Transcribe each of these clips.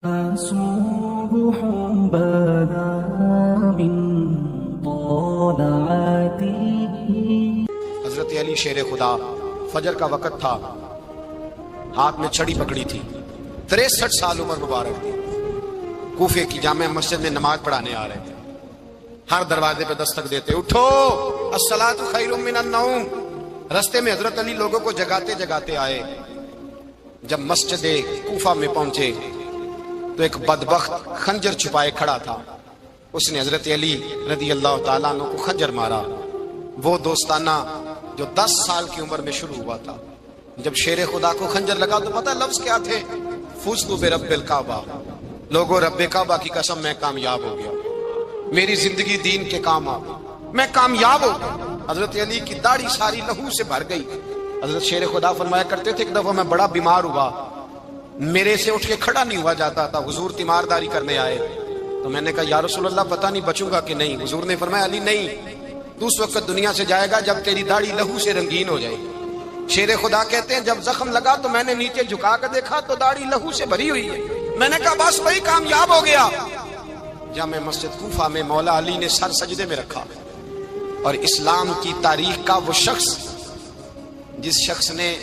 صبح بدا من طلعته. حضرت علی شیر خدا، فجر کا وقت تھا، ہاتھ میں چھڑی پکڑی تھی، 63 سال عمر مبارک تھی، کوفے کی جامع مسجد میں نماز پڑھانے آ رہے تھے۔ ہر دروازے پہ دستک دیتے، اٹھو الصلاۃ خیر من النوم۔ رستے میں حضرت علی لوگوں کو جگاتے جگاتے آئے۔ جب مسجد کوفہ میں پہنچے تو ایک بدبخت خنجر چھپائے کھڑا تھا، اس نے حضرت علی رضی اللہ تعالیٰ عنہ کو خنجر مارا۔ وہ دوستانہ جو 10 سال کی عمر میں شروع ہوا تھا، جب شیر خدا کو خنجر لگا تو پتہ لفظ کیا تھے؟ فزت برب الکعبہ، لوگوں رب کعبہ کی قسم میں کامیاب ہو گیا، میری زندگی دین کے کام آ گئی، میں کامیاب ہو گیا۔ حضرت علی کی داڑھی ساری لہو سے بھر گئی۔ حضرت شیر خدا فرمایا کرتے تھے، ایک دفعہ میں بڑا بیمار ہوا، میرے سے اٹھ کے کھڑا نہیں ہوا جاتا تھا، حضور تیمارداری کرنے آئے تو میں نے کہا یا رسول اللہ پتہ نہیں بچوں گا کہ نہیں۔ حضور نے فرمایا علی نہیں، تو اس وقت دنیا سے جائے گا جب تیری داڑھی لہو سے رنگین ہو جائے گی۔ شیر خدا کہتے ہیں جب زخم لگا تو میں نے نیچے جھکا کر دیکھا تو داڑھی لہو سے بھری ہوئی ہے، میں نے کہا بس وہی کامیاب ہو گیا۔ جامع مسجد کوفہ میں مولا علی نے سر سجدے میں رکھا، اور اسلام کی تاریخ کا وہ شخص جس شخص نے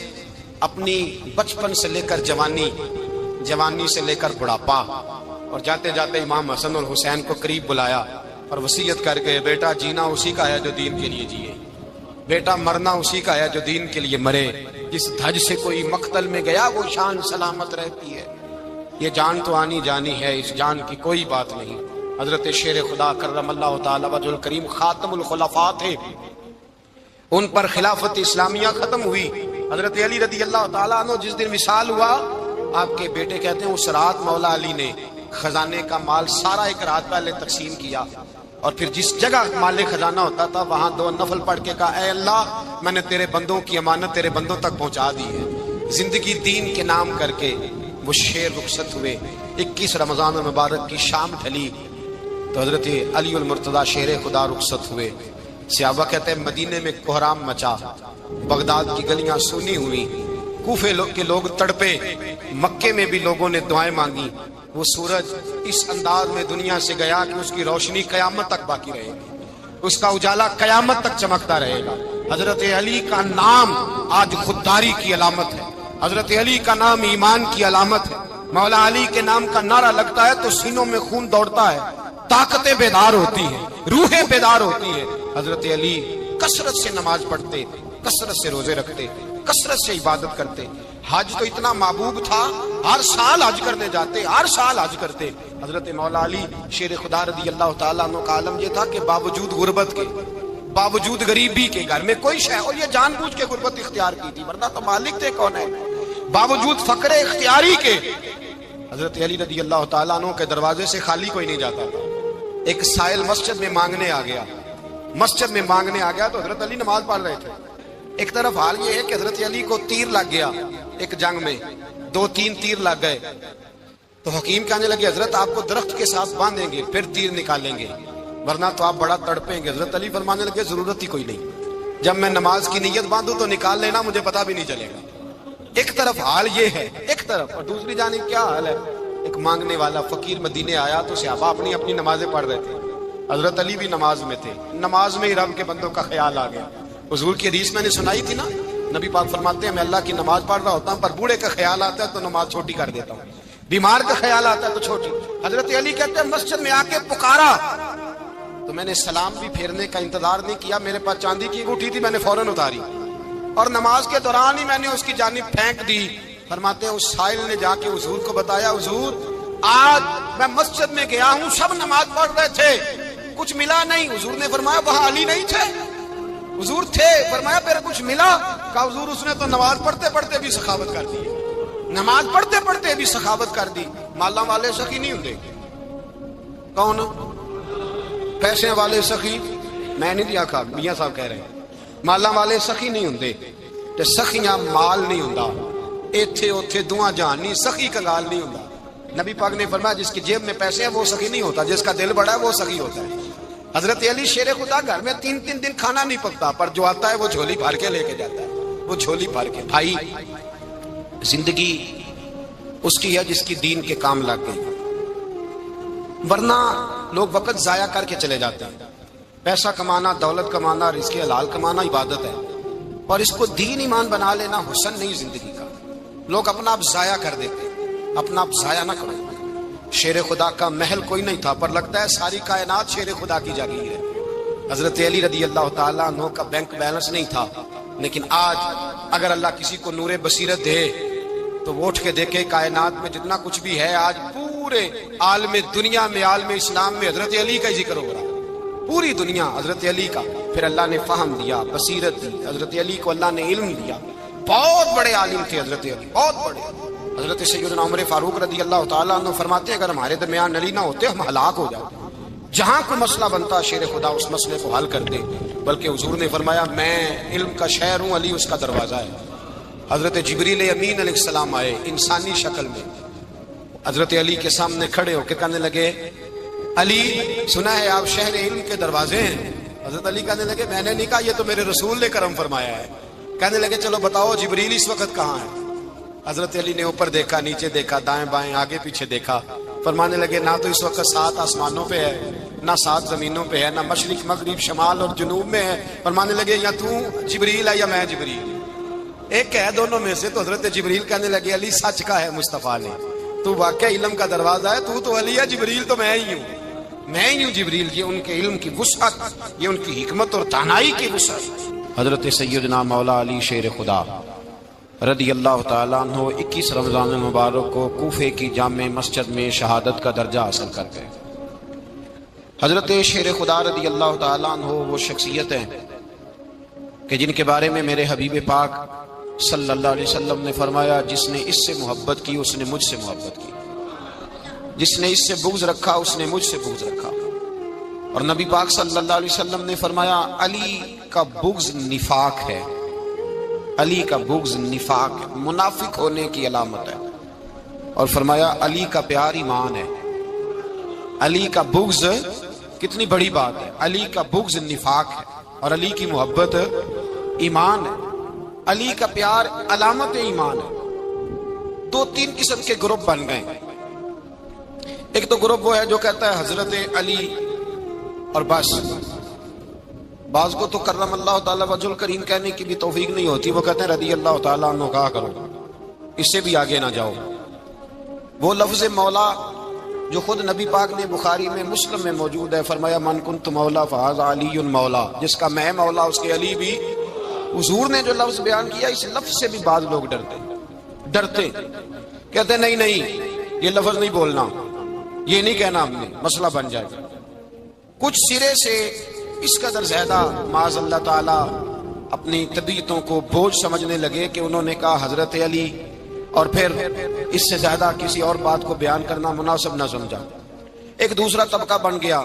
اپنی بچپن سے لے کر جوانی، جوانی سے لے کر بڑھاپا، اور جاتے جاتے امام حسن اور حسین کو قریب بلایا اور وصیت کر کے، بیٹا جینا اسی کا ہے جو دین کے لیے جیے، بیٹا مرنا اسی کا ہے جو دین کے لیے مرے، جس دھج سے کوئی مقتل میں گیا وہ شان سلامت رہتی ہے، یہ جان تو آنی جانی ہے، اس جان کی کوئی بات نہیں۔ حضرت شیر خدا کرم اللہ تعالی وجہ الکریم خاتم الخلفاء تھے، ان پر خلافت اسلامیہ ختم ہوئی۔ حضرت علی رضی اللہ تعالیٰ عنہ جس دن وصال ہوا، آپ کے بیٹے کہتے ہیں اس رات مولا علی نے خزانے کا مال سارا ایک رات پہلے تقسیم کیا، اور پھر جس جگہ مال خزانہ ہوتا تھا وہاں 2 نفل پڑھ کے کہا اے اللہ میں نے تیرے بندوں کی امانت تیرے بندوں تک پہنچا دی ہے۔ زندگی دین کے نام کر کے وہ شیر رخصت ہوئے۔ 21 رمضان المبارک کی شام ڈھلی تو حضرت علی المرتضیٰ شیر خدا رخصت ہوئے۔ صحابہ کہتے ہیں مدینے میں کوہرام مچا، بغداد کی گلیاں سونی ہوئی، کوفے کے لوگ تڑپے، مکے میں بھی لوگوں نے دعائیں مانگی۔ وہ سورج اس انداز میں دنیا سے گیا کہ اس کی روشنی قیامت تک باقی رہے گی، اس کا اجالا قیامت تک چمکتا رہے گا۔ حضرت علی کا نام آج خودداری کی علامت ہے، حضرت علی کا نام ایمان کی علامت ہے۔ مولا علی کے نام کا نعرہ لگتا ہے تو سینوں میں خون دوڑتا ہے، طاقتیں بیدار ہوتی ہیں، روحیں بیدار ہوتی ہیں۔ حضرت علی کثرت سے نماز پڑھتے، کثرت سے روزے رکھتے، کثرت سے عبادت کرتے۔ حج تو اتنا محبوب تھا، ہر سال حج کرنے جاتے، ہر سال حج کرتے۔ حضرت مولا علی شیر خدا رضی اللہ تعالیٰ عنہ کا عالم یہ تھا کہ باوجود غربت کے، باوجود غریبی کے، گھر میں کوئی شے، اور یہ جان بوجھ کے غربت اختیار کی تھی ورنہ تو مالک تھے کون ہے، باوجود فقر اختیاری کے حضرت علی رضی اللہ تعالیٰ عنہ کے دروازے سے خالی کوئی نہیں جاتا تھا۔ ایک سائل مسجد میں مانگنے آ گیا، مسجد میں مانگنے آ گیا تو حضرت علی نماز پڑھ رہے تھے۔ ایک طرف حال یہ ہے کہ حضرت علی کو تیر لگ گیا ایک جنگ میں، 2-3 تیر لگ گئے تو حکیم کہنے لگے حضرت آپ کو درخت کے ساتھ باندھیں گے پھر تیر نکالیں گے ورنہ تو آپ بڑا تڑپیں گے۔ حضرت علی فرمانے لگے ضرورت ہی کوئی نہیں، جب میں نماز کی نیت باندھوں تو نکال لینا، مجھے پتہ بھی نہیں چلے گا۔ ایک طرف حال یہ ہے ایک طرف، اور دوسری جانب کیا حال ہے؟ ایک مانگنے والا فقیر مدینے آیا تو صحابہ اپنی اپنی نمازیں پڑھ رہے تھے، حضرت علی بھی نماز میں تھے، نماز میں ہی رب کے بندوں کا خیال آ گیا۔ حضور کی حدیث میں نے سنائی تھی نا، نبی پاک فرماتے ہیں میں اللہ کی نماز پڑھ رہا ہوتا ہوں پر بوڑھے کا خیال آتا ہے تو نماز چھوٹی کر دیتا ہوں، بیمار کا خیال آتا ہے تو چھوٹی۔ حضرت علی کہتے ہیں مسجد میں آ کے پکارا تو میں نے سلام بھی پھیرنے کا انتظار نہیں کیا، میرے پاس چاندی کی انگوٹھی تھی، میں نے فوراً اتاری اور نماز کے دوران ہی میں نے اس کی جانب پھینک دی۔ فرماتے ہیں اس سائل نے جا کے حضور کو بتایا حضور آج میں مسجد میں گیا ہوں، سب نماز پڑھ رہے تھے، کچھ ملا نہیں۔ حضور نے فرمایا وہاں علی نہیں تھے؟ حضور تھے۔ فرمایا پھر کچھ ملا؟ کہا حضور اس نے تو نماز پڑھتے پڑھتے بھی سخاوت کر دی، نماز پڑھتے پڑھتے بھی سخاوت کر دی۔ مالاں والے سخی نہیں ہوندے، کون؟ پیسے والے سخی میں نہیں دیا کھا، میاں صاحب کہہ رہے ہیں مالاں والے سخی نہیں ہوندے، تے سخیاں مال نہیں ہوندا، ایتھے اوتھے دعا جہان نہیں، سخی کنگال نہیں ہوندا۔ نبی پاک نے فرمایا جس کی جیب میں پیسے ہیں وہ سخی نہیں ہوتا، جس کا دل بڑا ہے وہ سخی ہوتا ہے۔ حضرت علی شیر خدا گھر میں 3 دن کھانا نہیں پکتا پر جو آتا ہے وہ جھولی بھر کے لے کے جاتا ہے، وہ جھولی بھر کے۔ بھائی زندگی اس کی ہے جس کی دین کے کام لگ گئی، ورنہ لوگ وقت ضائع کر کے چلے جاتے ہیں۔ پیسہ کمانا، دولت کمانا، رزق حلال کمانا عبادت ہے، اور اس کو دین ایمان بنا لینا حسن نہیں زندگی کا۔ لوگ اپنا آپ ضائع کر دیتے، اپنا آپ ضائع نہ کرو۔ شیر خدا کا محل کوئی نہیں تھا، پر لگتا ہے ساری کائنات شیر خدا کی جاگیر ہے۔ حضرت علی رضی اللہ تعالیٰ عنہ کا بینک بیلنس نہیں تھا، لیکن آج اگر اللہ کسی کو نور بصیرت دے تو وہ اٹھ کے دیکھے کائنات میں جتنا کچھ بھی ہے، آج پورے عالم دنیا میں، عالم اسلام میں حضرت علی کا ہی ذکر ہو رہا ہے۔ پوری دنیا حضرت علی کا۔ پھر اللہ نے فہم دیا، بصیرت دی، حضرت علی کو اللہ نے علم دیا۔ بہت بڑے عالم تھے حضرت علی، بہت بڑے۔ حضرت سیدنا عمر فاروق رضی اللہ تعالیٰ عنہ فرماتے ہیں اگر ہمارے درمیان علی نہ ہوتے ہم ہلاک ہو جاتے۔ جہاں کوئی مسئلہ بنتا شیر خدا اس مسئلے کو حل کر دے، بلکہ حضور نے فرمایا میں علم کا شہر ہوں، علی اس کا دروازہ ہے۔ حضرت جبریل امین علیہ السلام آئے انسانی شکل میں، حضرت علی کے سامنے کھڑے ہو کے کہنے لگے علی سنا ہے آپ شہر علم کے دروازے ہیں۔ حضرت علی کہنے لگے میں نے نہیں کہا، یہ تو میرے رسول نے کرم فرمایا ہے۔ کہنے لگے چلو بتاؤ جبریل اس وقت کہاں ہے؟ حضرت علی نے اوپر دیکھا، نیچے دیکھا، دائیں بائیں آگے پیچھے دیکھا، فرمانے لگے نہ تو اس وقت 7 آسمانوں پہ ہے، نہ 7 زمینوں پہ ہے، نہ مشرق مغرب شمال اور جنوب میں ہے۔ فرمانے لگے یا تو جبریل ہے یا میں جبریل، ایک ہے دونوں میں سے۔ تو حضرت جبریل کہنے لگے علی سچ کا ہے مصطفیٰ نے، تو واقعہ علم کا دروازہ ہے، تو علی ہے، جبریل تو میں ہی ہوں، میں ہی ہوں جبریل۔ یہ ان کے علم کی وسعت، یہ ان کی حکمت اور دانائی کی وسعت۔ حضرت سیدنا مولا علی شیر خدا رضی اللہ تعالیٰ عنہ 21 رمضان المبارک کو کوفے کی جامع مسجد میں شہادت کا درجہ حاصل کر گئے۔ حضرت شیر خدا رضی اللہ تعالیٰ عنہ وہ شخصیت ہیں کہ جن کے بارے میں میرے حبیب پاک صلی اللہ علیہ وسلم نے فرمایا جس نے اس سے محبت کی اس نے مجھ سے محبت کی، جس نے اس سے بغض رکھا اس نے مجھ سے بغض رکھا۔ اور نبی پاک صلی اللہ علیہ وسلم نے فرمایا علی کا بغض نفاق ہے، علی کا بغض نفاق ہے، منافق ہونے کی علامت ہے۔ اور فرمایا علی کا پیار ایمان ہے، علی کا بغض کتنی بڑی بات ہے، علی کا بغض نفاق ہے اور علی کی محبت ایمان ہے، علی کا پیار علامت ایمان ہے۔ 2-3 قسم کے گروپ بن گئے۔ ایک تو گروپ وہ ہے جو کہتا ہے حضرت علی اور بس، بعض کو تو کرم اللہ تعالیٰ وجہ الکریم کہنے کی بھی توفیق نہیں ہوتی، وہ کہتے ہیں رضی اللہ تعالیٰ عنہ کہا کرو، اس سے بھی آگے نہ جاؤ۔ وہ لفظ مولا جو خود نبی پاک نے بخاری میں مسلم میں موجود ہے، فرمایا من کنت مولا فہذا علی مولا، جس کا میں مولا اس کے علی بھی۔ حضور نے جو لفظ بیان کیا اس لفظ سے بھی بعض لوگ ڈرتے کہتے نہیں نہیں یہ لفظ نہیں بولنا، یہ نہیں کہنا ہم نے، مسئلہ بن جائے گا۔ کچھ سرے سے اس قدر زیادہ معاذ اللہ تعالی اپنی طبیعتوں کو بوجھ سمجھنے لگے کہ انہوں نے کہا حضرت علی، اور پھر اس سے زیادہ کسی اور بات کو بیان کرنا مناسب نہ سمجھا۔ ایک دوسرا طبقہ بن گیا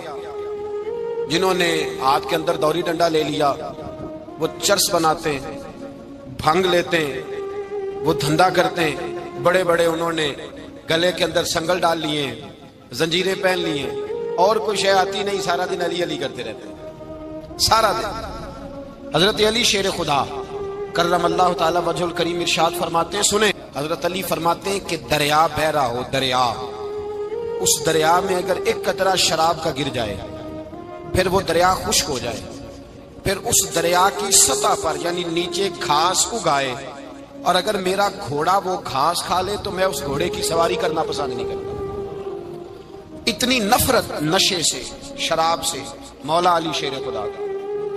جنہوں نے ہاتھ کے اندر دوری ڈنڈا لے لیا، وہ چرس بناتے ہیں، بھنگ لیتے ہیں، وہ دھندا کرتے ہیں، بڑے بڑے انہوں نے گلے کے اندر سنگل ڈال لیے ہیں، زنجیریں پہن لی ہیں، اور کوئی شے آتی نہیں، سارا دن علی علی کرتے رہتے ہیں سارا دن۔ حضرت علی شیر خدا کرم اللہ تعالی وجہ الکریم ارشاد فرماتے ہیں، سنیں حضرت علی فرماتے ہیں کہ دریا بہ رہا ہو، دریا، اس دریا میں اگر ایک قطرہ شراب کا گر جائے پھر وہ دریا خشک ہو جائے، پھر اس دریا کی سطح پر یعنی نیچے گھاس اگائے، اور اگر میرا گھوڑا وہ گھاس کھا لے تو میں اس گھوڑے کی سواری کرنا پسند نہیں کرتا۔ اتنی نفرت نشے سے، شراب سے مولا علی شیر خدا کا۔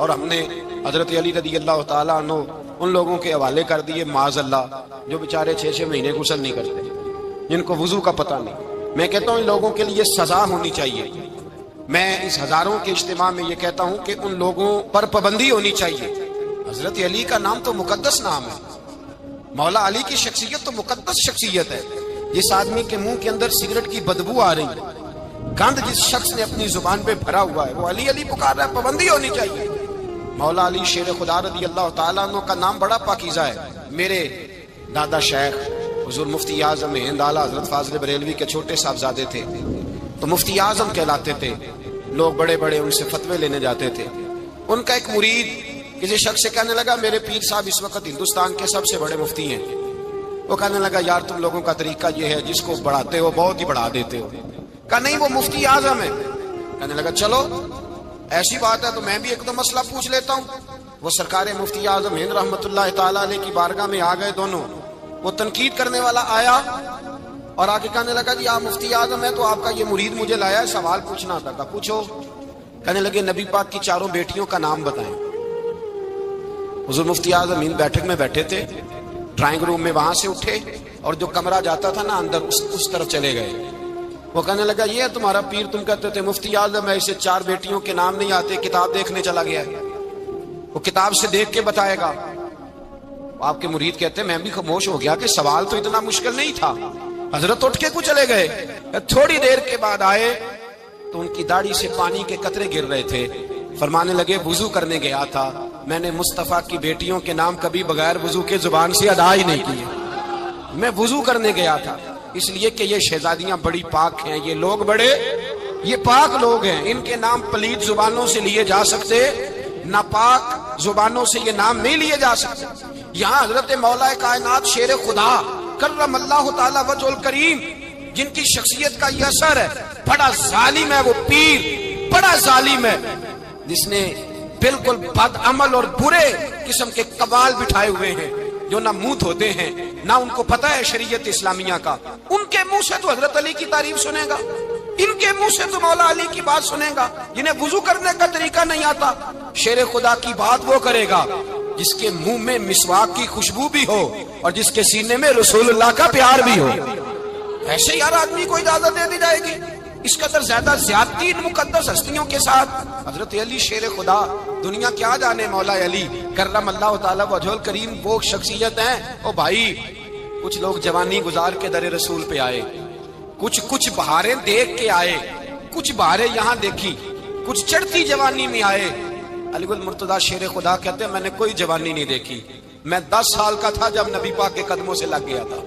اور ہم نے حضرت علی رضی اللہ تعالیٰ عنہ ان لوگوں کے حوالے کر دیے معاذ اللہ جو بیچارے 6 مہینے غسل نہیں کرتے، جن کو وضو کا پتہ نہیں۔ میں کہتا ہوں ان لوگوں کے لیے سزا ہونی چاہیے۔ میں اس ہزاروں کے اجتماع میں یہ کہتا ہوں کہ ان لوگوں پر پابندی ہونی چاہیے۔ حضرت علی کا نام تو مقدس نام ہے، مولا علی کی شخصیت تو مقدس شخصیت ہے۔ جس آدمی کے منہ کے اندر سگریٹ کی بدبو آ رہی ہے، گند جس شخص نے اپنی زبان پہ بھرا ہوا ہے، وہ علی علی پکار رہا ہے، پابندی ہونی چاہیے۔ مولا علی شیر خدا رضی اللہ تعالیٰ عنہ کا نام بڑا پاکیزہ ہے۔ میرے دادا شیخ حضور مفتی اعظم ہند اعلیٰ حضرت فاضل بریلوی کے چھوٹے صاحبزادے تھے، تو مفتی اعظم کہلاتے تھے، لوگ بڑے بڑے ان سے فتوے لینے جاتے تھے۔ ان کا ایک مرید کسی شخص سے کہنے لگا میرے پیر صاحب اس وقت ہندوستان کے سب سے بڑے مفتی ہیں۔ وہ کہنے لگا یار تم لوگوں کا طریقہ یہ ہے جس کو بڑھاتے ہو بہت ہی بڑھا دیتے ہو. کہا نہیں وہ مفتی اعظم ہے. کہنے لگا چلو ایسی بات ہے تو میں بھی ایک دو مسئلہ پوچھ لیتا ہوں. وہ سرکار مفتی اعظم ہند رحمت اللہ تعالیٰ علیہ کی بارگاہ میں آ گئے دونوں. وہ تنقید کرنے والا آیا اور آگے کہنے لگا جی آپ مفتی اعظم ہے تو آپ کا یہ مرید مجھے لایا ہے سوال پوچھنا تھا. کہا پوچھو. کہنے لگے نبی پاک کی چاروں بیٹیوں کا نام بتائیں. حضور مفتی اعظم ہند بیٹھک میں بیٹھے تھے, ڈرائنگ روم میں وہاں سے اٹھے اور جو کمرہ جاتا تھا نا اندر اس طرف چلے گئے. وہ کہنے لگا یہ تمہارا پیر, تم کہتے تھے مفتی اعظم ہے اسے 4 بیٹیوں کے نام نہیں آتے, کتاب دیکھنے چلا گیا ہے, وہ کتاب سے دیکھ کے بتائے گا. آپ کے مرید کہتے ہیں میں بھی خاموش ہو گیا کہ سوال تو اتنا مشکل نہیں تھا. حضرت اٹھ کے کو چلے گئے. تھوڑی دیر کے بعد آئے تو ان کی داڑھی سے پانی کے قطرے گر رہے تھے. فرمانے لگے وضو کرنے گیا تھا, میں نے مصطفیٰ کی بیٹیوں کے نام کبھی بغیر وضو کے زبان سے ادا ہی نہیں کیے. میں وضو کرنے گیا تھا اس لیے کہ یہ شہزادیاں بڑی پاک ہیں, یہ لوگ بڑے یہ پاک لوگ ہیں, ان کے نام پلید زبانوں سے لیے جا سکتے, ناپاک زبانوں سے یہ نام نہیں لیے جا سکتے. یہاں حضرت مولا کائنات شیر خدا کرم اللہ تعالی وجہ الکریم جن کی شخصیت کا یہ اثر ہے, بڑا ظالم ہے وہ پیر, بڑا ظالم ہے جس نے بالکل بد عمل اور برے قسم کے قبال بٹھائے ہوئے ہیں جو نہ منہ دھوتے ہیں نہ ان کو پتہ ہے شریعت اسلامیہ کا. ان کے منہ سے تو حضرت علی کی تعریف سنے گا, ان کے منہ سے تو مولا علی کی بات سنے گا. جنہیں وضو کرنے کا طریقہ نہیں آتا, شیر خدا کی بات وہ کرے گا جس کے منہ میں مسواک کی خوشبو بھی ہو اور جس کے سینے میں رسول اللہ کا پیار بھی ہو. ایسے یار آدمی کو اجازت دے دی جائے گی؟ اس قدر زیادہ زیادتی ان مقدس ہستیوں کے ساتھ. حضرت علی شیر خدا, دنیا کیا جانے مولا علی کرم اللہ تعالی وجہ الکریم وہ شخصیت ہیں. او بھائی کچھ لوگ جوانی گزار کے در رسول پہ آئے, کچھ بہاریں دیکھ کے آئے, کچھ بہاریں یہاں دیکھی, کچھ چڑھتی جوانی میں آئے. علی گل مرتضیٰ شیر خدا کہتے ہیں میں نے کوئی جوانی نہیں دیکھی. میں 10 سال کا تھا جب نبی پاک کے قدموں سے لگ گیا تھا.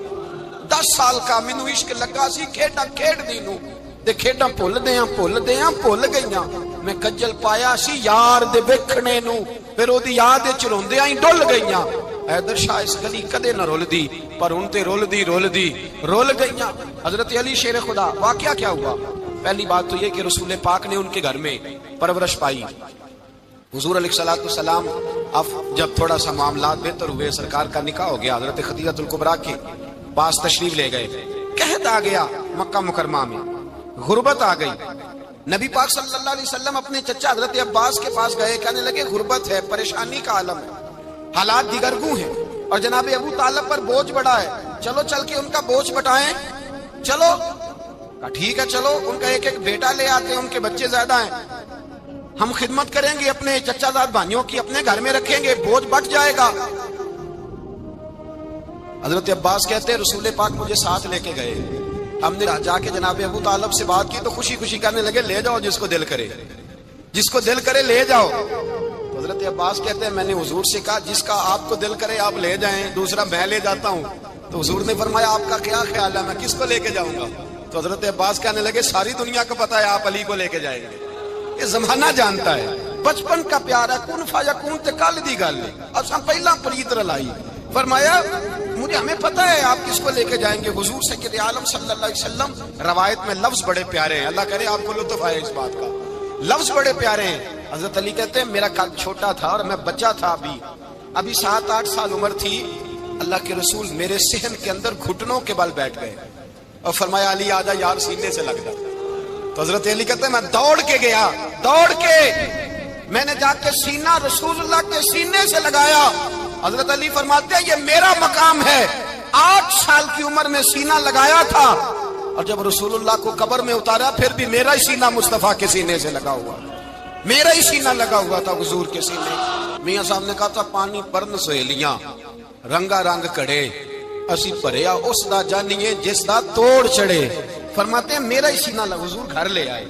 10 سال کا مینوں عشق لگا سی, کھیڈا کھیڈ دی نوں تے کھیڈاں بھل گئیاں. میں کجل پایا سی یار دے ویکھنے نوں, پھر او دی یاد وچ روندیاں ہی ڈل گئیاں. حیدر شاہ اس گلی کدے نہ رول دی پر ہن تے رول گئیاں. حضرت علی شیر خدا, واقعہ کیا ہوا؟ پہلی بات تو یہ کہ رسول پاک نے ان کے گھر میں پرورش پائی. حضور علیہ الصلوۃ والسلام اب جب تھوڑا سا معاملات بہتر ہوئے, سرکار کا نکاح ہو گیا, حضرت خدیجہ الکبریٰ کے پاس تشریف لے گئے. قحط آ گیا مکہ مکرمہ میں, غربت آ گئی. نبی پاک صلی اللہ علیہ وسلم اپنے چچا حضرت عباس کے پاس گئے, کہنے لگے غربت ہے, پریشانی کا عالم ہے, حالات دیگرگوں ہیں اور جناب ابو طالب پر بوجھ بڑا ہے, چلو چل کے ان کا بوجھ بٹائیں. چلو کہا ٹھیک ہے چلو, ان کا ایک بیٹا لے آتے ہیں, ان کے بچے زیادہ ہیں, ہم خدمت کریں گے اپنے چچا زاد بھائیوں کی, اپنے گھر میں رکھیں گے, بوجھ بٹ جائے گا. حضرت عباس کہتے ہیں رسول پاک مجھے ساتھ لے کے گئے. ہم نے جا کے جناب ابو طالب سے بات کی تو خوشی خوشی کہنے لگے لے جاؤ جس کو دل کرے لے جاؤ. تو حضرت عباس کہتے ہیں میں نے حضور سے کہا جس کا آپ کو دل کرے آپ لے جائیں, دوسرا میں لے جاتا ہوں. تو حضور نے فرمایا آپ کا کیا خیال ہے, میں کس کو لے کے جاؤں گا؟ تو حضرت عباس کہنے لگے ساری دنیا کو پتا ہے آپ علی کو لے کے جائیں گے, یہ زمانہ جانتا ہے, بچپن کا پیار ہے, کن فیکون تے کل دی گل ہے, اب ہم پہلا پریت رلائی. فرمایا مجھے ہمیں پتہ ہے آپ کس کو لے کے جائیں گے. حضور سید عالم صلی اللہ علیہ وسلم, روایت میں لفظ بڑے پیارے ہیں, اللہ کرے آپ کو لطف آئے اس بات کا, لفظ بڑے پیارے ہیں. حضرت علی کہتے ہیں میرا قد چھوٹا تھا اور میں بچہ تھا, ابھی 7-8 سال عمر تھی. اللہ کے رسول میرے صحن کے اندر گھٹنوں کے بل بیٹھ گئے اور فرمایا علی آجا یار سینے سے لگ جا. تو حضرت علی کہتے ہیں میں دوڑ کے گیا, میں نے جا کے سینہ رسول اللہ کے سینے سے لگایا. حضرت علی فرماتے ہیں یہ میرا مقام ہے, 8 سال کی عمر میں سینہ لگایا تھا اور جب رسول اللہ کو قبر میں اتارا پھر بھی میرا ہی سینہ مصطفیٰ کے سینے سے لگا ہوا, میرا ہی سینہ لگا ہوا تھا حضور کے سینے. میاں صاحب نے کہا تھا پانی پرن سہیلیاں رنگا رنگ کڑے, اسی پریا اس دا جانیے جس دا توڑ چڑھے. فرماتے ہیں میرا ہی سینہ لگا, حضور گھر لے آئے.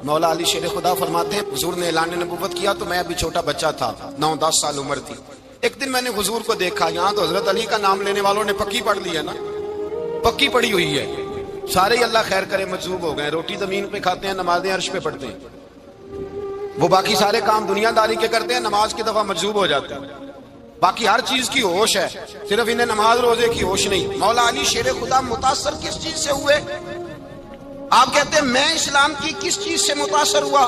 مولا علی شیر خدا فرماتے ہیں حضور نے اعلان نبوت کیا تو میں ابھی چھوٹا بچہ تھا, 9-10 سال عمر تھی. ایک دن میں نے حضور کو دیکھا, یہاں تو حضرت علی کا نام لینے والوں نے پکی پڑھ لی ہے نا, پکی پڑی ہوئی ہے, سارے ہی اللہ خیر کرے مجذوب ہو گئے, روٹی زمین پہ کھاتے ہیں, نمازیں عرش پہ پڑھتے ہیں, وہ باقی سارے کام دنیا داری کے کرتے ہیں, نماز کی دفعہ مجذوب ہو جاتے ہیں. باقی ہر چیز کی ہوش ہے، صرف انہیں نماز روزے کی ہوش نہیں۔ مولا علی شیر خدا متاثر کس چیز سے ہوئے؟ آپ کہتے ہیں میں اسلام کی کس چیز سے متاثر ہوا؟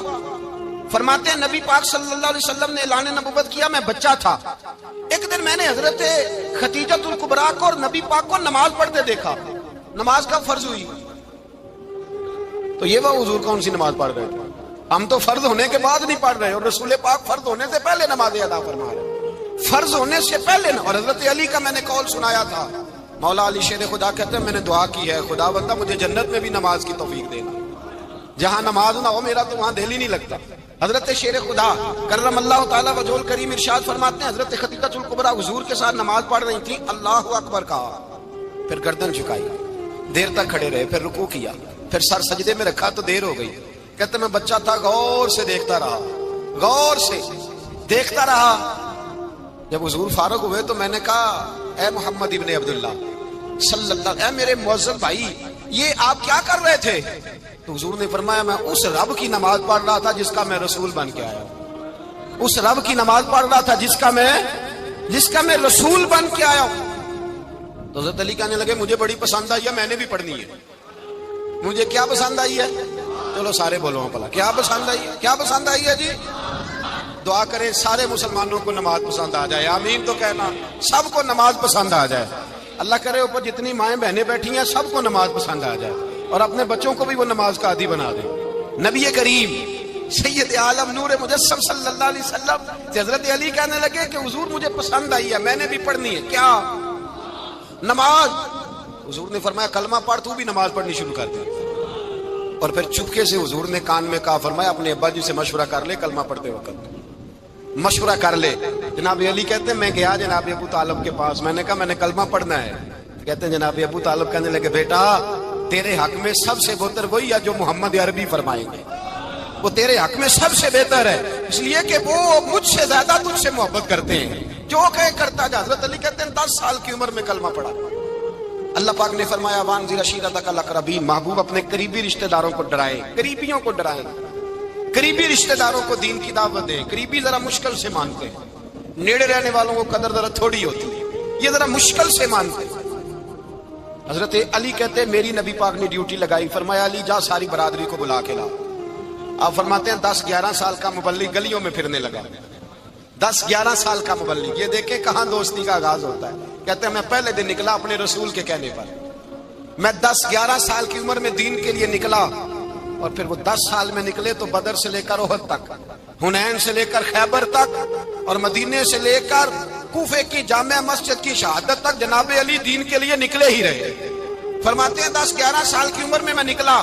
فرماتے ہیں نبی پاک صلی اللہ علیہ وسلم نے اعلان نبوت کیا، میں بچہ تھا، ایک دن میں نے حضرت خدیجۃ الکبریٰ کو اور نبی پاک کو نماز پڑھتے دیکھا۔ نماز کب فرض ہوئی؟ تو یہ وہ حضور کون سی نماز پڑھ رہے تھے؟ ہم تو فرض ہونے کے بعد نہیں پڑھ رہے، اور رسول پاک فرض ہونے سے پہلے نمازیں ادا فرما رہے، فرض ہونے سے پہلے۔ اور حضرت علی کا میں نے قول سنایا تھا، مولا علی شیر خدا کہتے ہیں میں نے دعا کی ہے خدا بندہ مجھے جنت میں بھی نماز کی توفیق دینا، جہاں نماز نہ ہو میرا تو وہاں دل ہی نہیں لگتا۔ حضرت شیر خدا کرم اللہ تعالیٰ وجہ کریم ارشاد فرماتے ہیں حضرت خدیجۃ الکبریٰ حضور کے ساتھ نماز پڑھ رہی تھی، اللہ اکبر کہا، پھر گردن جھکائی، دیر تک کھڑے رہے، پھر رکوع کیا، پھر سر سجدے میں رکھا تو دیر ہو گئی۔ کہتے میں بچہ تھا، غور سے دیکھتا رہا، غور سے دیکھتا رہا۔ جب حضور فارغ ہوئے تو میں نے کہا اے محمد ابن عبداللہ صلی اللہ، اے میرے معزز بھائی یہ آپ کیا کر رہے تھے؟ تو حضور نے فرمایا میں اس رب کی نماز پڑھ رہا تھا جس کا میں رسول بن کے آیا ہوں، اس رب کی نماز پڑھ رہا تھا جس کا میں رسول بن کے آیا ہوں۔ تو حضرت علی کہنے لگے مجھے بڑی پسند آئی ہے، میں نے بھی پڑھنی ہے۔ مجھے کیا پسند آئی ہے؟ چلو سارے بولو پلا، کیا پسند آئی ہے؟ کیا پسند آئی ہے جی؟ دعا کریں سارے مسلمانوں کو نماز پسند آ جائے، آمین تو کہنا، سب کو نماز پسند آ جائے۔ اللہ کرے اوپر جتنی مائیں بہنیں بیٹھی ہیں سب کو نماز پسند آ جائے، اور اپنے بچوں کو بھی وہ نماز کا عادی بنا دیں۔ نبی کریم سید عالم نور مجسم صلی اللہ علیہ وسلم سے حضرت علی کہنے لگے کہ حضور مجھے پسند آئی ہے، میں نے بھی پڑھنی ہے، کیا؟ نماز۔ حضور نے فرمایا کلمہ پڑھ، تو بھی نماز پڑھنی شروع کر دی۔ اور پھر چپکے سے حضور نے کان میں کہا، فرمایا اپنے ابا جی سے مشورہ کر لے کلمہ پڑھتے وقت، مشورہ کر لے۔ جناب علی کہتے ہیں میں گیا جناب ابو طالب کے پاس، میں نے کہا میں نے کلمہ پڑھنا ہے۔ کہتے ہیں جناب ابو طالب کہنے لگے بیٹا تیرے حق میں سب سے بہتر وہی ہے جو محمد عربی فرمائیں گے، وہ تیرے حق میں سب سے بہتر ہے، اس لیے کہ وہ مجھ سے زیادہ تجھ سے محبت کرتے ہیں، جو کہے کرتا جا۔ حضرت علی کہتے ہیں 10 سال کی عمر میں کلمہ پڑھا۔ اللہ پاک نے فرمایا وانذر عشیرتک الاقربین، محبوب اپنے قریبی رشتہ داروں کو ڈرائے، قریبیوں کو ڈرائیں، قریبی رشتہ داروں کو دین کی دعوت دیں۔ قریبی ذرا مشکل سے مانتے ہیں، نیڑے رہنے والوں کو قدر ذرا تھوڑی ہوتی ہے، یہ ذرا مشکل سے مانتے ہیں۔ حضرت علی کہتے ہیں میری نبی پاک نے ڈیوٹی لگائی، فرمایا علی جا ساری برادری کو بلا کے لا۔ آپ فرماتے ہیں 10-11 سال کا مبلغ گلیوں میں پھرنے لگا، 10-11 سال کا مبلغ، یہ دیکھیں کہاں دوستی کا آغاز ہوتا ہے۔ کہتے ہیں میں پہلے دن نکلا اپنے رسول کے کہنے پر، میں 10-11 سال کی عمر میں دین کے لیے نکلا، اور پھر وہ 10 سال میں نکلے تو بدر سے لے کر احد تک، حنین سے لے کر خیبر تک، اور مدینے سے لے کر کوفے کی جامع مسجد کی شہادت تک جناب علی دین کے لیے نکلے ہی رہے۔ فرماتے ہیں 10-11 سال کی عمر میں میں نکلا،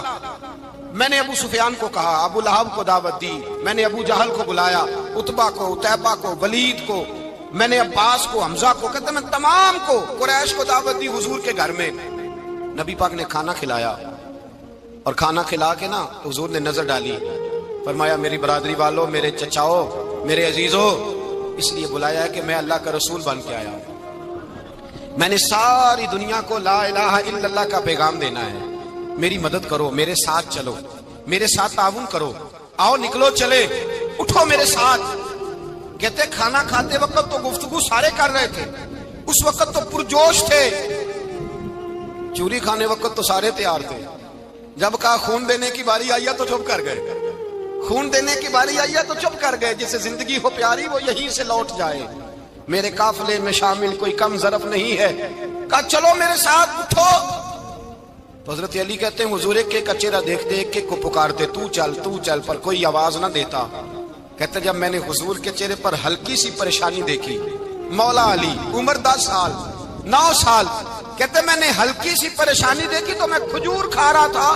میں نے ابو سفیان کو کہا، ابو لہب کو دعوت دی، میں نے ابو جہل کو بلایا، عتبہ کو، عتیبہ کو، ولید کو، میں نے عباس کو، حمزہ کو، کہتے ہیں میں تمام کو، قریش کو دعوت دی حضور کے گھر میں۔ نبی پاک نے کھانا کھلایا، اور کھانا کھلا کے نا حضور نے نظر ڈالی، فرمایا میری برادری والوں، میرے چچاؤ، میرے عزیزوں، اس لیے بلایا ہے کہ میں اللہ کا رسول بن کے آیا ہوں، میں نے ساری دنیا کو لا الہ الا اللہ کا پیغام دینا ہے، میری مدد کرو، میرے ساتھ چلو، میرے ساتھ تعاون کرو، آؤ نکلو چلے، اٹھو میرے ساتھ۔ کہتے کھانا کھاتے وقت تو گفتگو سارے کر رہے تھے، اس وقت تو پرجوش تھے، چوری کھانے وقت تو سارے تیار تھے، جب کہا خون دینے کی باری آئی ہے تو چپ کر گئے، خون دینے کی باری آئی ہے تو چپ کر گئے، جسے زندگی ہو پیاری وہ یہیں سے لوٹ جائے، میرے قافلے میں شامل کوئی کم ظرف نہیں ہے، کہا چلو میرے ساتھ اٹھو۔ تو حضرت علی کہتے ہیں حضور ایک کا چہرہ دیکھتے ایک ایک کو پکارتے، تو چل، پر کوئی آواز نہ دیتا۔ کہتے جب میں نے حضور کے چہرے پر ہلکی سی پریشانی دیکھی، مولا علی عمر 10 سال 9 سال، کہتے میں نے ہلکی سی پریشانی دیکھی تو میں کھجور کھا رہا تھا،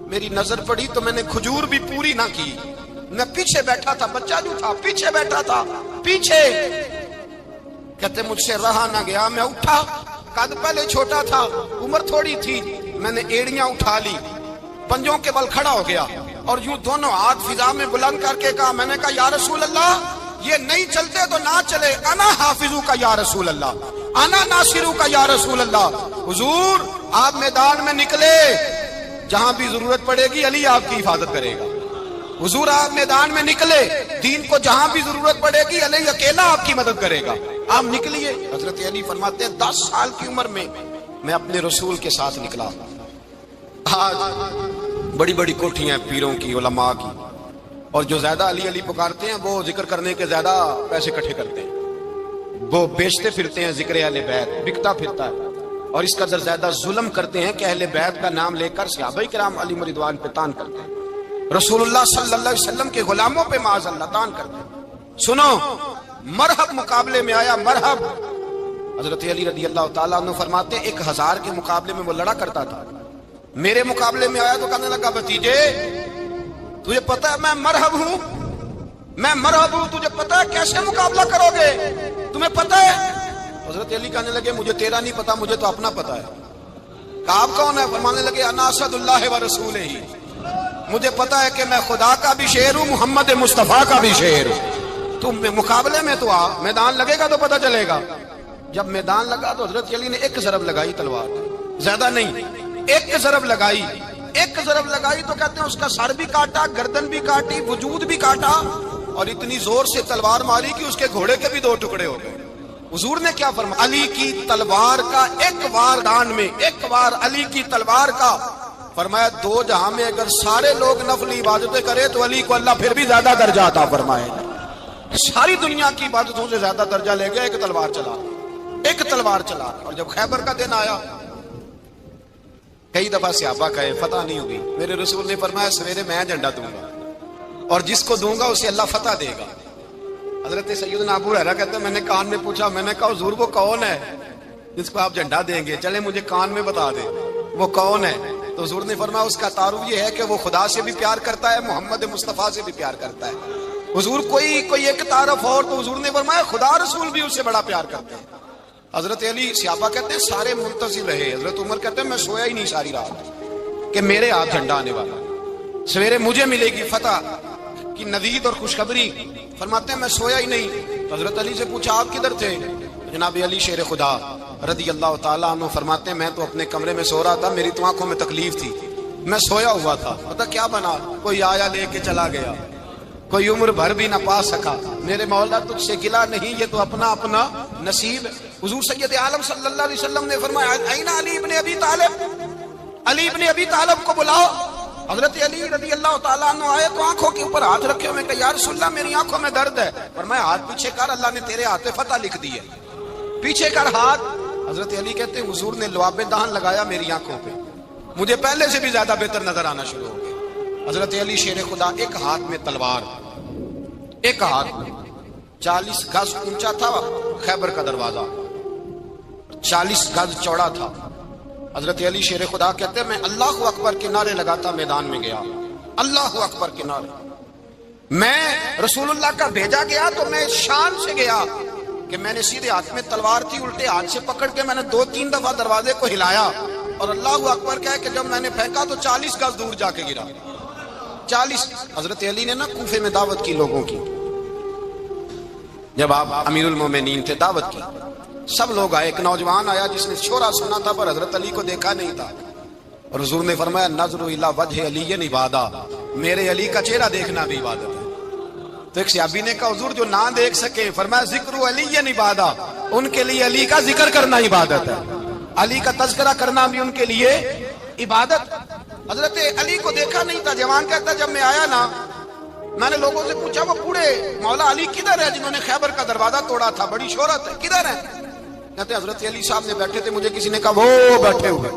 میری نظر پڑی تو میں نے کھجور بھی پوری نہ کی، میں پیچھے بیٹھا تھا، بچہ جو تھا پیچھے بیٹھا تھا، پیچھے۔ کہتے مجھ سے رہا نہ گیا، میں اٹھا، قد پہلے چھوٹا تھا، عمر تھوڑی تھی، میں نے ایڑیاں اٹھا لی، پنجوں کے بل کھڑا ہو گیا، اور یوں دونوں ہاتھ فضا میں بلند کر کے کہا، میں نے کہا یا رسول اللہ یہ نہیں چلتے تو نہ چلے، انا حافظو کا یا رسول اللہ، انا ناصرو کا یا رسول اللہ۔ حضور آپ میدان میں نکلے، جہاں بھی ضرورت پڑے گی علی آپ کی حفاظت کرے گا، حضور آپ میدان میں نکلے، دین کو جہاں بھی ضرورت پڑے گی علی اکیلا آپ کی مدد کرے گا۔ آپ نکلیے. حضرت علی فرماتے ہیں 10 سال کی عمر میں میں اپنے رسول کے ساتھ نکلا. آج بڑی بڑی کوٹھیاں پیروں کی, علماء کی, اور جو زیادہ علی علی پکارتے ہیں وہ ذکر کرنے کے زیادہ پیسے اکٹھے کرتے ہیں, وہ بیچتے پھرتے ہیں ذکر اہل بیت, بکتا پھرتا ہے, اور اس قدر زیادہ ظلم کرتے ہیں کہ اہل بیت کا نام لے کر صحابہ کرام علی رضوان پہ تان کرتے ہیں, رسول اللہ صلی اللہ علیہ وسلم کے غلاموں پہ معاذ اللہ تان کرتے ہیں. سنو, مرحب مقابلے میں آیا, مرحب. حضرت علی رضی اللہ تعالیٰ عنہ فرماتے ہیں 1000 کے مقابلے میں وہ لڑا کرتا تھا, میرے مقابلے میں آیا تو کہنے لگا بھتیجے تجھے پتا ہے میں مرحب ہوں, میں مرحب ہوں, تجھے پتا ہے کیسے مقابلہ کرو گے, تمہیں پتا ہے؟ حضرت علی کہنے لگے مجھے تیرا نہیں پتا, مجھے تو اپنا پتا ہے. کہا آپ کون ہے؟ فرمانے لگے انا اسد اللہ و رسولہ, مجھے پتا ہے کہ میں خدا کا بھی شعر ہوں, محمد مصطفیٰ کا بھی شعر ہوں. تم مقابلے میں تو آ, میدان لگے گا تو پتہ چلے گا. جب میدان لگا تو حضرت علی نے ایک ضرب لگائی تلوار, زیادہ نہیں, ایک ضرب لگائی, ایک ضرب لگائی تو کہتے ہیں اس کا سر بھی کاٹا, گردن بھی کاٹی, وجود بھی کاٹا, اور اتنی زور سے تلوار ماری کہ اس کے گھوڑے کے بھی 2 ٹکڑے ہو گئے. حضور نے کیا فرمایا؟ علی کی تلوار کا ایک وار دان میں, ایک وار علی کی تلوار کا, فرمایا 2 جہاں میں اگر سارے لوگ نفلی عبادتیں کرے تو علی کو اللہ پھر بھی زیادہ درجہ عطا فرمائے. ساری دنیا کی عبادتوں سے زیادہ درجہ لے گیا, ایک تلوار چلا, ایک تلوار چلا. اور جب خیبر کا دن آیا, کئی دفعہ صحابہ کہے فتح نہیں ہوگی, میرے رسول نے فرمایا سویرے میں جھنڈا دوں گا, اور جس کو دوں گا اسے اللہ فتح دے گا. حضرت سیدنا ابو ہریرہ کہتے ہیں میں نے کان میں پوچھا, میں نے کہا حضور وہ کون ہے جس کو آپ جھنڈا دیں گے, چلے مجھے کان میں بتا دیں وہ کون ہے. تو حضور نے فرمایا اس کا تعارف یہ ہے کہ وہ خدا سے بھی پیار کرتا ہے, محمد مصطفیٰ سے بھی پیار کرتا ہے. حضور کوئی ایک تعارف اور, تو حضور نے فرمایا خدا رسول بھی اس سے بڑا پیار کرتے ہیں. حضرت علی, صحابہ کہتے ہیں سارے منتظر رہے. حضرت عمر کہتے ہیں میں سویا ہی نہیں ساری رات کہ میرے ہاتھ جھنڈا آنے والا, سویرے مجھے ملے گی فتح کی نوید اور خوشخبری. فرماتے ہیں میں سویا ہی نہیں. حضرت علی سے پوچھا آپ کدھر تھے؟ جناب علی شیر خدا رضی اللہ تعالیٰ عنہ فرماتے ہیں میں تو اپنے کمرے میں سو رہا تھا, میری تو آنکھوں میں تکلیف تھی, میں سویا ہوا تھا. پتہ کیا بنا, کوئی آیا لے کے چلا گیا, کوئی عمر بھر بھی نہ پا سکا. میرے مولا تجھ سے گلا نہیں, یہ تو اپنا اپنا نصیب. حضور سید عالم صلی اللہ علیہ وسلم نے فرمایا این علی ابن ابی طالب, علی ابن ابی طالب کو بلاؤ. حضرت علی رضی اللہ تعالیٰ عنہ آئے تو آنکھوں کے اوپر ہاتھ رکھے ہوئے کہ یا رسول اللہ میری آنکھوں میں درد ہے. فرمایا ہاتھ پیچھے کر, اللہ نے تیرے ہاتھ پہ فتح لکھ دی ہے, پیچھے کر ہاتھ. حضرت علی کہتے ہیں حضور نے لعاب دہن لگایا میری آنکھوں پہ, مجھے پہلے سے بھی زیادہ بہتر نظر آنا شروع ہو گیا. حضرت علی شیر خدا, ایک ہاتھ میں تلوار, ایک ہاتھ 40 گز اونچا تھا خیبر کا دروازہ, 40 گز چوڑا تھا. حضرت علی شیر خدا کہتے ہیں میں اللہ اکبر کے نعرے لگاتا میدان میں گیا, اللہ اکبر کے نعرے. میں رسول اللہ کا بھیجا گیا تو میں شان سے گیا کہ میں نے سیدھے ہاتھ میں تلوار تھی, الٹے ہاتھ سے پکڑ کے میں نے 2-3 دفعہ دروازے کو ہلایا اور اللہ اکبر کہا کہ جب میں نے پھینکا تو 40 گز دور جا کے گرا. 40. حضرت علی نے نا کوفے میں دعوت کی لوگوں کی, جب آپ امیر المومنین تھے, دعوت کی, سب لوگ آئے. ایک نوجوان آیا جس نے شورا سنا تھا پر حضرت علی کو دیکھا نہیں تھا, اور حضور نے فرمایا نظر الی وجہ علی عبادہ, میرے علی کا چہرہ دیکھنا بھی عبادت ہے. تو ایک صحابی نے کہا حضور جو نہ دیکھ سکے, فرمایا ذکر علی عبادہ, ان کے لیے علی کا ذکر کرنا عبادت ہے, علی کا تذکرہ کرنا بھی ان کے لیے عبادت. حضرت علی کو دیکھا نہیں تھا. جوان کہتا جب میں آیا نا, میں نے لوگوں سے پوچھا وہ بوڑھے مولا علی کدھر ہے جنہوں نے خیبر کا دروازہ توڑا تھا, بڑی شہرت ہے, کدھر ہے؟ کہتے حضرت علی صاحب نے بیٹھے تھے, مجھے کسی نے کہا وہ بیٹھے ہوئے.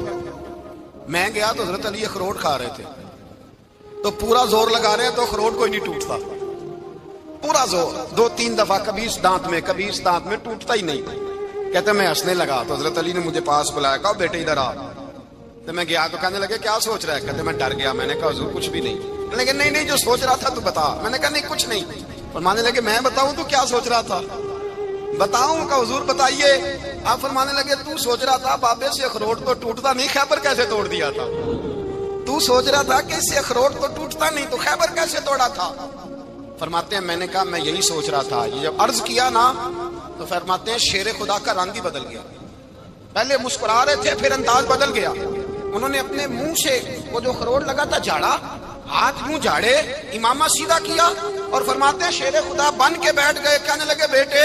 میں گیا تو حضرت علی اخروٹ کھا رہے تھے, تو پورا زور لگا رہے ہیں تو اخروٹ کوئی نہیں ٹوٹتا, پورا زور 2-3 دفعہ, کبھی اس دانت میں کبھی اس دانت میں, ٹوٹتا ہی نہیں. کہتے میں ہنسنے لگا تو حضرت علی نے مجھے پاس بلایا, کہا بیٹے ادھر آ. تو میں گیا تو کہنے لگے کیا سوچ رہا ہے؟ کہتے میں ڈر گیا. میں نے کہا حضور کچھ بھی نہیں. لیکن نہیں جو سوچ رہا تھا تو بتا. میں نے کہا نہیں کچھ نہیں. فرمانے لگے میں بتاؤں تو کیا سوچ رہا تھا؟ بتاؤں؟ کہ حضور بتائیے. آپ فرمانے لگے تو سوچ رہا تھا بابے سے اخروٹ تو ٹوٹتا نہیں, خیبر کیسے توڑ دیا تھا؟ تو سوچ رہا تھا کہ اس سے اخروٹ تو ٹوٹتا نہیں تو خیبر کیسے توڑا تھا؟ فرماتے ہیں میں نے کہا میں یہی سوچ رہا تھا. یہ جب عرض کیا نا تو فرماتے ہیں شیر خدا کا رنگ ہی بدل گیا. پہلے مسکرا رہے تھے پھر انداز بدل گیا. انہوں نے اپنے منہ سے وہ جو خروٹ لگا تھا جھاڑا, ہاتھ منہ جھاڑے, امامہ سیدھا کیا اور فرماتے ہیں شیر خدا بن کے بیٹھ گئے. کہنے لگے بیٹے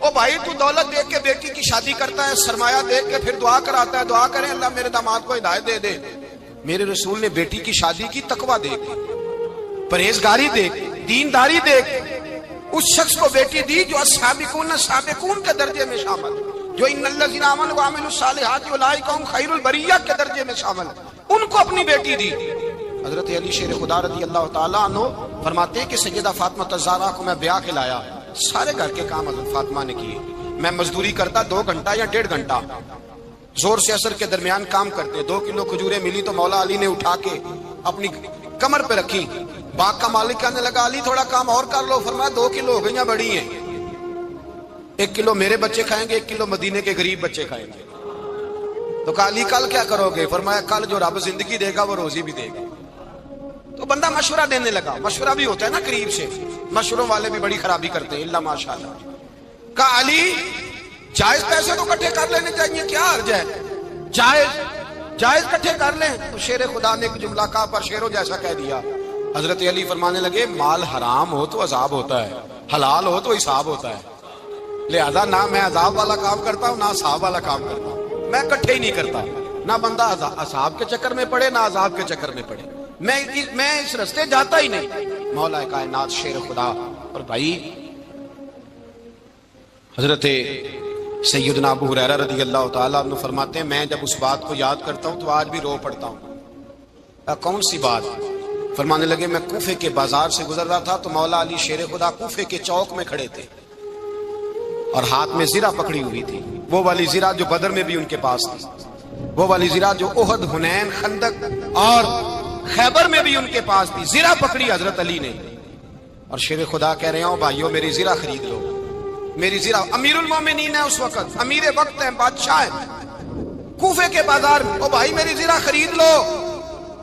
او بھائی تو دولت دیکھ کے بیٹی کی شادی کرتا ہے، سرمایہ دیکھ کے پھر دعا کراتا ہے، دعا کریں اللہ میرے داماد کو ہدایت دے دے۔ میرے رسول نے بیٹی کی شادی کی تقوی دیکھ، پرہیزگاری دیکھ، دینداری دیکھ، اس شخص کو بیٹی دی جو السابقون سابقون کے درجے میں شامل، جو ان الذین آمنوا وعملوا الصالحات اولئک هم خیر البریہ کے درجے میں شامل، ان کو اپنی بیٹی دی۔ حضرت علی شیر خدا رضی اللہ تعالیٰ عنہ فرماتے ہیں کہ سیدہ فاطمہ الزہرا کو میں بیاہ کھلایا، سارے گھر کے کام حضرت فاطمہ نے کیے، میں مزدوری کرتا 2 گھنٹہ یا 1.5 گھنٹہ، زور سے عصر کے درمیان کام کرتے، 2 کلو کھجوریں ملی تو مولا علی نے اٹھا کے اپنی کمر پہ رکھی، باغ کا مالک کہنے لگا علی تھوڑا کام اور کر لو، فرمایا 2 کلو ہو گئیں بڑی ہیں، 1 کلو میرے بچے کھائیں گے، 1 کلو مدینے کے غریب بچے کھائیں گے۔ تو کہا علی کل کیا کرو گے؟ فرمایا کل جو رب زندگی دے گا وہ روزی بھی دے گا۔ تو بندہ مشورہ دینے لگا، مشورہ بھی ہوتا ہے نا قریب سے، مشوروں والے بھی بڑی خرابی کرتے ہیں اللہ ماشاءاللہ۔ کہا علی جائز پیسے تو کٹھے کر لینے چاہیے، کیا حرج ہے، جائز کٹھے کر لیں۔ تو شیر خدا نے ایک جملہ کہا پر شیروں جیسا کہہ دیا۔ حضرت علی فرمانے لگے مال حرام ہو تو عذاب ہوتا ہے، حلال ہو تو حساب ہوتا ہے، لہذا نہ میں عذاب والا کام کرتا ہوں نہ حساب والا کام کرتا ہوں، میں کٹھے ہی نہیں کرتا، نہ بندہ حساب کے چکر میں پڑے نہ عذاب کے چکر میں پڑے، میں اس رستے جاتا ہی نہیں۔ مولا کائنات شیر خدا۔ اور بھائی حضرت سیدنا ابو ہریرہ رضی اللہ تعالیٰ عنہ فرماتے ہیں میں جب اس بات کو یاد کرتا ہوں تو آج بھی رو پڑتا ہوں۔ کون سی بات؟ فرمانے لگے میں کوفے کے بازار سے گزر رہا تھا تو مولا علی شیر خدا کوفے کے چوک میں کھڑے تھے اور ہاتھ میں زرہ پکڑی ہوئی تھی، وہ والی زرہ جو بدر میں بھی ان کے پاس تھی، وہ والی زرہ جو احد، حنین، خندق اور خیبر میں بھی ان کے پاس تھی، زرہ پکڑی حضرت علی نے اور شیر خدا کہہ رہے ہوں بھائیو میری زرہ خرید لو، میری زرہ۔ امیر المومنین ہے اس وقت، امیر وقت ہے، بادشاہ ہے کوفے کے بازار میں، او بھائی میری زرہ خرید لو،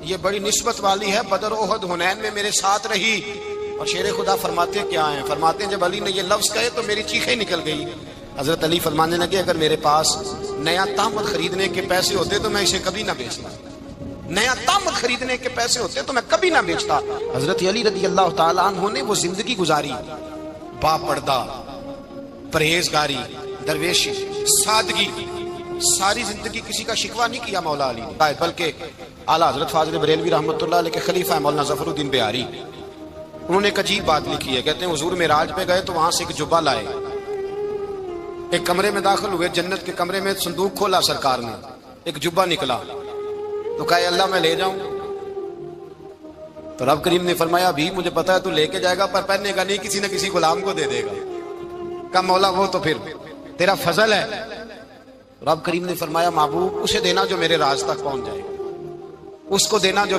یہ بڑی نسبت والی ہے، بدر احد حنین میں میرے ساتھ رہی۔ اور شیر خدا فرماتے کیا ہیں؟ فرماتے ہیں جب علی نے یہ لفظ کہے تو میری چیخیں نکل گئی۔ حضرت علی فرمانے لگے اگر میرے پاس نیا تامت خریدنے کے پیسے ہوتے تو میں اسے کبھی نہ بیچتا، نیا تامت خریدنے کے پیسے ہوتے تو میں کبھی نہ بیچتا۔ حضرت علی رضی اللہ تعالیٰ عنہ نے وہ زندگی گزاری، با پردہ، پرہیزگاری، درویشی، سادگی، ساری زندگی کسی کا شکوہ نہیں کیا مولا علی نے، بلکہ اعلیٰ حضرت فاضل بریلوی رحمۃ اللہ علیہ کے خلیفہ مولانا ظفر الدین بہاری، انہوں نے ایک عجیب بات لکھی ہے، کہتے ہیں حضور معراج پہ گئے تو وہاں سے ایک جبہ لائے، ایک کمرے میں داخل ہوئے، جنت کے کمرے میں صندوق کھولا سرکار نے، ایک جبہ نکلا تو کہا اللہ میں لے جاؤں؟ تو رب کریم نے فرمایا بھی مجھے پتا ہے تو لے کے جائے گا پر پہننے کا نہیں، کسی نہ کسی غلام کو دے دے گا۔ کہا مولا وہ تو پھر تیرا فضل ہے۔ رب کریم نے فرمایا محبوب اسے دینا جو میرے راز تک پہنچ جائے، اس کو دینا جو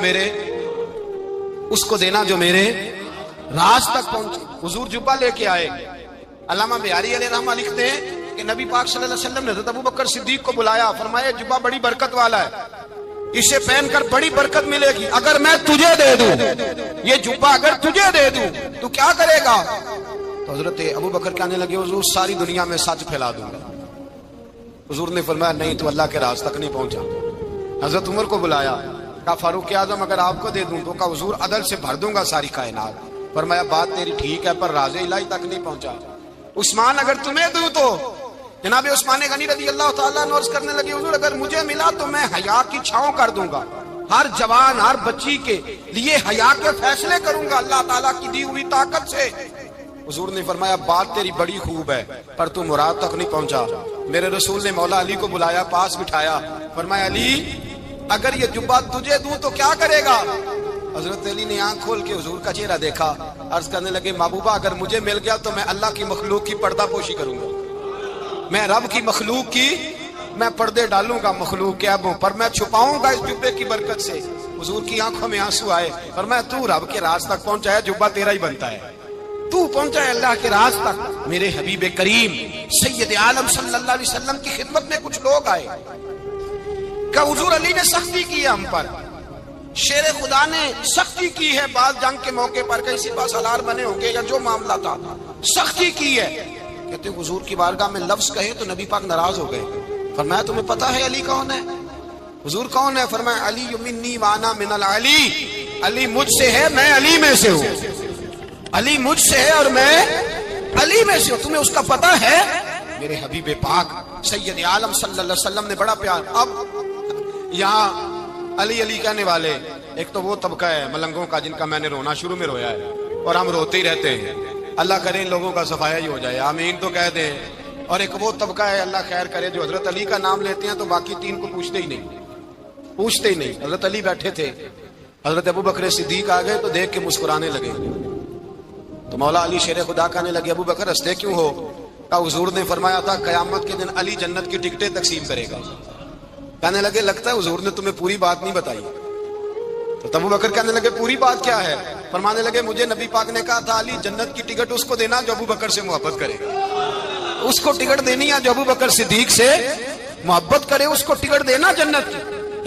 میرے راز تک پہنچے۔ حضور جبہ لے کے آئے۔ علامہ بہاری علیہ رحمہ لکھتے ہیں کہ نبی پاک صلی اللہ علیہ وسلم نے حضرت ابوبکر صدیق کو بلایا، فرمایا جبہ بڑی برکت والا ہے، اسے پہن کر بڑی برکت ملے گی، اگر میں تجھے دے دوں یہ جبہ، اگر تجھے دے دوں تو کیا کرے گا؟ تو حضرت ابوبکر کہنے لگے حضور ساری دنیا میں سچ پھیلا دوں گا۔ حضور نے فرمایا نہیں تو اللہ کے راز تک نہیں پہنچا۔ حضرت عمر کو بلایا، کہا فاروق اعظم اگر آپ کو دے دوں تو کہا حضور عدل سے بھر دوں گا ساری کائنات۔ فرمایا بات تیری ٹھیک ہے پر راز الہی تک نہیں پہنچا۔ عثمان اگر تمہیں دوں تو جناب عثمان غنی رضی اللہ تعالیٰ عنہ عرض کرنے لگے حضور اگر مجھے ملا تو میں حیا کی چھاؤں کر دوں گا، ہر جوان ہر بچی کے لیے حیا کے فیصلے کروں گا اللہ تعالیٰ کی دی ہوئی طاقت سے۔ حضور نے فرمایا بات تیری بڑی خوب ہے پر تو مراد تک نہیں پہنچا۔ میرے رسول نے مولا علی کو بلایا، پاس بٹھایا، فرمایا علی اگر یہ جبہ تجھے دوں تو کیا کرے گا؟ حضرت علی نے آنکھ کھول کے حضور کا چہرہ دیکھا، عرض کرنے لگے محبوبہ اگر مجھے مل گیا تو میں اللہ کی مخلوق کی پردہ پوشی کروں گا، میں رب کی مخلوق کی میں پردے ڈالوں گا مخلوق کے عیبوں پر، میں چھپاؤں گا اس جبے کی برکت سے۔ حضور کی آنکھوں میں آنسو آئے، فرمایا تو رب کے راز تک پہنچا ہے، جبہ تیرا ہی بنتا ہے، تو پہنچا ہے اللہ کے راز تک۔ میرے حبیب کریم سید عالم صلی اللہ علیہ وسلم کی خدمت میں کچھ لوگ آئے کہ حضور علی نے سختی کی ہے ہم پر، شیر خدا نے سختی کی ہے، بعض جنگ کے موقع پر کسی پاس ہلار بنے ہوں گے یا جو معاملہ تھا سختی کی ہے۔ کہتے حضور کی بارگاہ میں لفظ کہے تو نبی پاک ناراض ہو گئے۔ فرمایا تمہیں پتا ہے علی کون ہے؟ حضور کون ہے؟ فرمایا علی منی وانا من العلی، علی مجھ سے ہے میں علی میں سے ہوں، علی مجھ سے ہے اور میں علی میں سے ہوں، تمہیں اس کا پتہ ہے؟ میرے حبیب پاک سید عالم صلی اللہ علیہ وسلم نے بڑا پیار. اب یہاں علی علی کہنے والے ایک تو وہ طبقہ ہے ملنگوں کا جن کا میں نے رونا شروع میں رویا ہے اور ہم روتے ہی رہتے ہیں. اللہ کرے ان لوگوں کا صفایا ہی ہو جائے, آمین تو کہہ دیں. اور ایک وہ طبقہ ہے اللہ خیر کرے جو حضرت علی کا نام لیتے ہیں تو باقی تین کو پوچھتے ہی نہیں. حضرت علی بیٹھے تھے, حضرت ابو بکر صدیق آ گئے تو دیکھ کے مسکرانے لگے. تو مولا علی شیر خدا کہنے لگے ابو بکر ہنستے کیوں ہو؟ کہ حضور نے فرمایا تھا قیامت کے دن علی جنت کی ٹکٹیں تقسیم کرے گا. کہنے لگے لگتا ہے حضور نے تمہیں پوری بات نہیں بتائی. تو ابو بکر کہنے لگے پوری بات کیا ہے؟ فرمانے لگے مجھے نبی پاک نے کہا تھا علی جنت کی ٹکٹ اس کو دینا جو ابو بکر سے محبت کرے گا. اس کو ٹکٹ دینی ہے جو ابو بکر صدیق سے محبت کرے, اس کو ٹکٹ دینا جنت کی.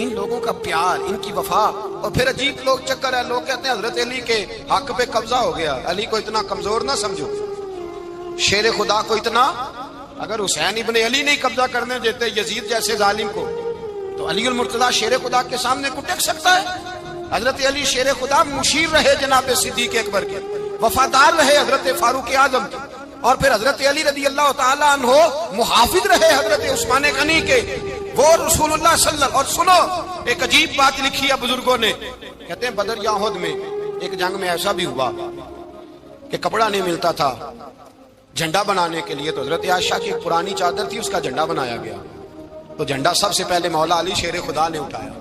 ان لوگوں کا پیار, ان کی وفا. اور پھر عجیب لوگ چکر ہے, لوگ کہتے ہیں حضرت علی کے حق پہ قبضہ ہو گیا. علی کو اتنا کمزور نہ سمجھو, شیر خدا کو اتنا, اگر حسین ابن علی نہیں قبضہ کرنے دیتے یزید جیسے ظالم کو تو علی المرتضیٰ شیر خدا کے سامنے کو ٹک سکتا ہے؟ حضرت علی شیر خدا مشیر رہے جناب صدیق اکبر کے, وفادار رہے حضرت فاروق اعظم کے, اور پھر حضرت علی رضی اللہ تعالیٰ عنہ محافظ رہے حضرت عثمان غنی کے. وہ رسول اللہ صلی اللہ. اور سنو ایک عجیب بات لکھی ہے بزرگوں نے, کہتے ہیں بدر یا احد میں ایک جنگ میں ایسا بھی ہوا کہ کپڑا نہیں ملتا تھا جھنڈا بنانے کے لیے, تو حضرت عائشہ کی ایک پرانی چادر تھی اس کا جھنڈا بنایا گیا. تو جھنڈا سب سے پہلے مولا علی شیر خدا نے اٹھایا.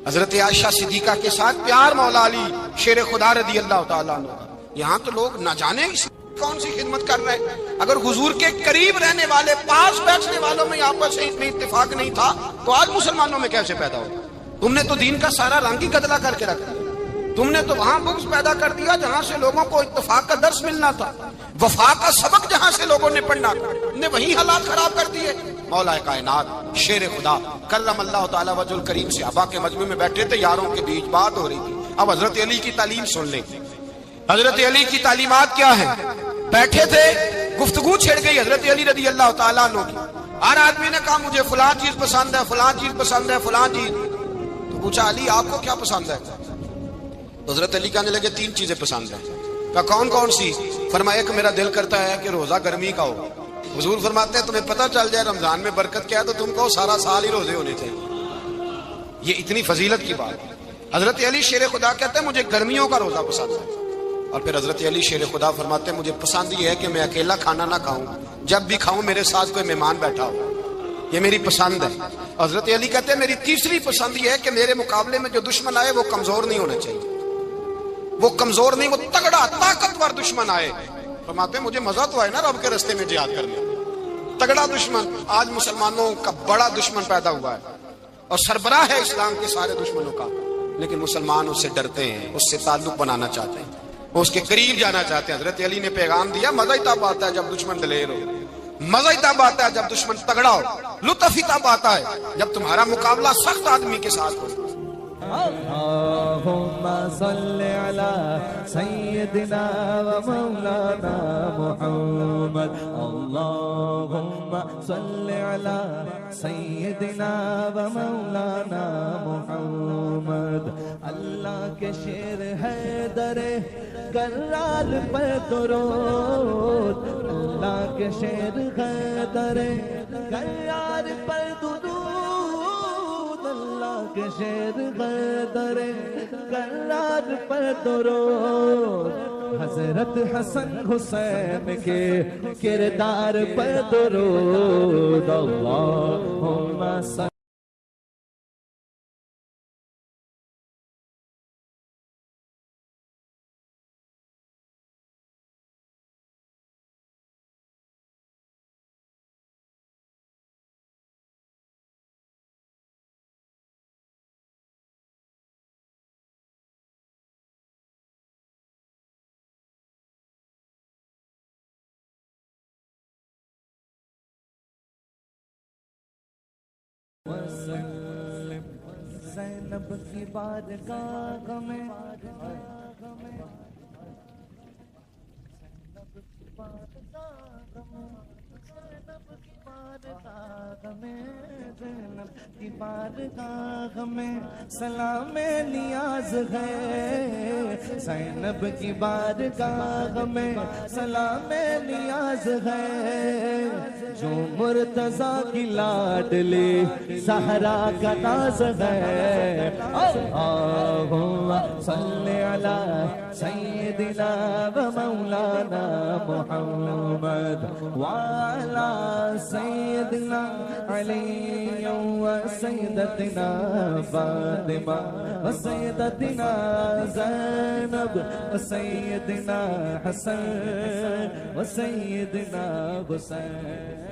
حضرت عائشہ صدیقہ کے ساتھ پیار مولا علی شیر خدا رضی اللہ تعالیٰ عنہ. یہاں تو لوگ نہ جانے کون سی خدمت کر رہے ہیں. اگر حضور کے قریب رہنے والے پاس بیٹھنے والوں میں آپس میں اتفاق نہیں تھا تو آج مسلمانوں میں کیسے پیدا ہو؟ تم نے تو دین کا سارا رنگ ہی گدلا کر کے رکھ دیا. تم نے تو وہاں بغض پیدا کر دیا جہاں سے لوگوں کو اتفاق کا درس ملنا تھا, وفا کا سبق جہاں سے لوگوں نے پڑھنا تھا, نے وہی حالات خراب کر دیے. مولا کائنات شیر خدا کرم اللہ تعالی وجہ الکریم صحابہ کے مجمع میں بیٹھے تھے, یاروں کے بیچ بات ہو رہی تھی. اب حضرت علی کی تعلیم سن لیں. حضرت علی کی تعلیمات کیا ہیں؟ بیٹھے تھے, گفتگو چھڑ گئی حضرت علی رضی اللہ تعالیٰ عنہ کی. ہر آدمی نے کہا مجھے فلاں چیز پسند ہے, فلاں چیز پسند ہے, فلاں چیز. تو پوچھا علی آپ کو کیا پسند ہے؟ تو حضرت علی کہنے لگے تین چیزیں پسند ہیں. کہا کون کون سی؟ فرمایا کہ میرا دل کرتا ہے کہ روزہ گرمی کا ہو. حضور فرماتے ہیں تمہیں پتہ چل جائے رمضان میں برکت کیا ہے تو تم کو سارا سال ہی روزے ہونے چاہیے. یہ اتنی فضیلت کی بات ہے. حضرت علی شیر خدا کہتے ہیں مجھے گرمیوں کا روزہ پسند ہے. اور پھر حضرت علی شیر خدا فرماتے ہیں مجھے پسند یہ ہے کہ میں اکیلا کھانا نہ کھاؤں, جب بھی کھاؤں میرے ساتھ کوئی مہمان بیٹھا ہو, یہ میری پسند ہے. حضرت علی کہتے ہیں میری تیسری پسند یہ ہے کہ میرے مقابلے میں جو دشمن آئے وہ کمزور نہیں ہونا چاہیے, وہ کمزور نہیں, وہ تگڑا طاقتور دشمن آئے. فرماتے ہیں مجھے مزہ تو آئے نا رب کے راستے میں جہاد کرنے. تگڑا دشمن, آج مسلمانوں کا بڑا دشمن پیدا ہوا ہے اور سربراہ ہے اسلام کے سارے دشمنوں کا, لیکن مسلمان اس سے ڈرتے ہیں, اس سے تعلق بنانا چاہتے ہیں, اس کے قریب جانا چاہتے ہیں. حضرت علی نے پیغام دیا مزہ ہی تب آتا ہے جب دشمن دلیر ہو, مزہ ہی تب آتا ہے جب دشمن تگڑا ہو, لطف ہی تب آتا ہے جب تمہارا مقابلہ سخت آدمی کے ساتھ ہو. اللهم صل على سيدنا ومولانا محمد. اللهم صل على سيدنا ومولانا محمد. اللہ کے شیر ہے در کرال پر درود, اللہ کے شیر ہے در کرال پر درود, اللہ کے شیر غدر کرار پر درود, حضرت حسن حسین کے کردار پر درود. اللہم صل وسلم. زینب کی بارگاہ میں, زینب کی بارگاہ میں, زینب کی بارگاہ میں, زینب کی بارگاہ میں سلام نیاز ہے. زینب کی بارگاہ میں سلام نیاز ہے. جو مرتضیٰ کی لاڈلی زہرا کا ناز ہے اللہم صلی علی سیدنا و مولانا محمد وعلی سیدنا علی و سیدتنا فاطمہ و سیدتنا زینب و سیدنا حسن و سیدنا حسین